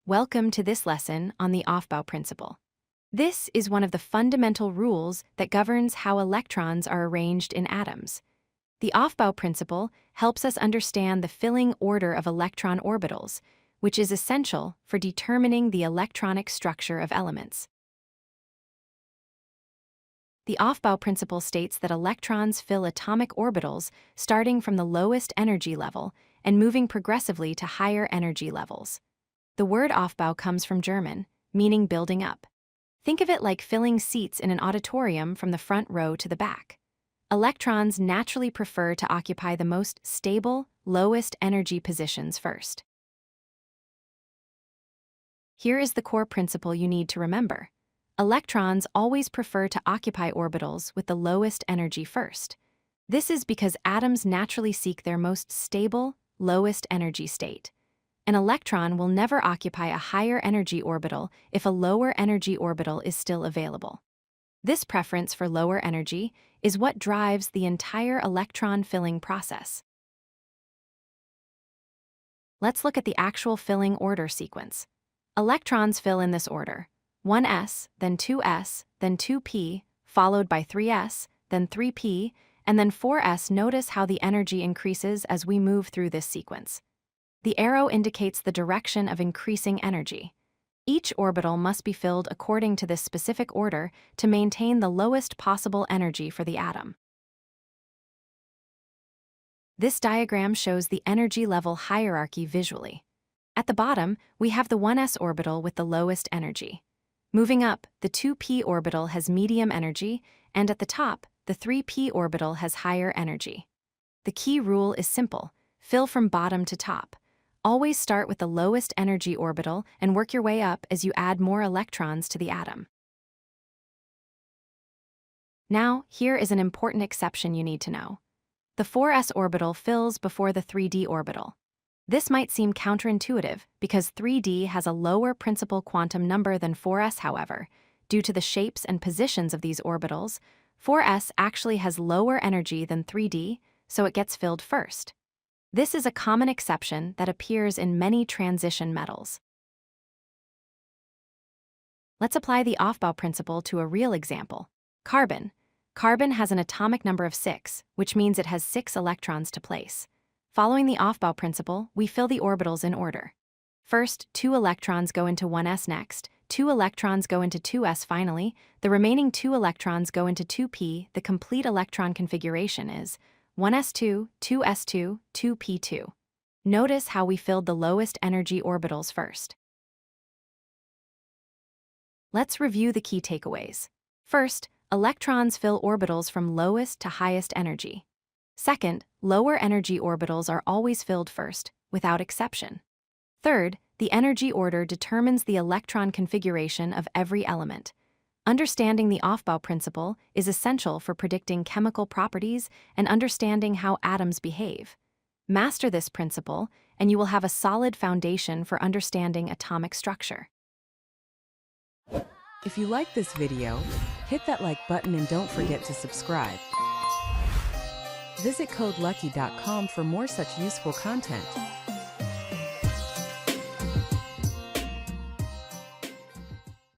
Welcome to this lesson on the Aufbau Principle. This is one of the fundamental rules that governs how electrons are arranged in atoms. The Aufbau Principle helps us understand the filling order of electron orbitals, which is essential for determining the electronic structure of elements. The Aufbau Principle states that electrons fill atomic orbitals starting from the lowest energy level and moving progressively to higher energy levels. The word Aufbau comes from German, meaning building up. Think of it like filling seats in an auditorium from the front row to the back. Electrons naturally prefer to occupy the most stable, lowest energy positions first. Here is the core principle you need to remember. Electrons always prefer to occupy orbitals with the lowest energy first. This is because atoms naturally seek their most stable, lowest energy state. An electron will never occupy a higher energy orbital if a lower energy orbital is still available. This preference for lower energy is what drives the entire electron filling process. Let's look at the actual filling order sequence. Electrons fill in this order: 1s, then 2s, then 2p, followed by 3s, then 3p, and then 4s. Notice how the energy increases as we move through this sequence. The arrow indicates the direction of increasing energy. Each orbital must be filled according to this specific order to maintain the lowest possible energy for the atom. This diagram shows the energy level hierarchy visually. At the bottom, we have the 1s orbital with the lowest energy. Moving up, the 2p orbital has medium energy, and at the top, the 3p orbital has higher energy. The key rule is simple: fill from bottom to top. Always start with the lowest energy orbital and work your way up as you add more electrons to the atom. Now, here is an important exception you need to know. The 4s orbital fills before the 3d orbital. This might seem counterintuitive because 3d has a lower principal quantum number than 4s. However, due to the shapes and positions of these orbitals, 4s actually has lower energy than 3d, so it gets filled first. This is a common exception that appears in many transition metals. Let's apply the Aufbau principle to a real example. Carbon. Carbon has an atomic number of 6, which means it has 6 electrons to place. Following the Aufbau principle, we fill the orbitals in order. First, 2 electrons go into 1s. Next, 2 electrons go into 2s. Finally, the remaining 2 electrons go into 2p. The complete electron configuration is 1s2, 2s2, 2p2. Notice how we filled the lowest energy orbitals first. Let's review the key takeaways. First, electrons fill orbitals from lowest to highest energy. Second, lower energy orbitals are always filled first, without exception. Third, the energy order determines the electron configuration of every element. Understanding the Aufbau principle is essential for predicting chemical properties and understanding how atoms behave. Master this principle, and you will have a solid foundation for understanding atomic structure. If you like this video, hit that like button and don't forget to subscribe. Visit codelucky.com for more such useful content.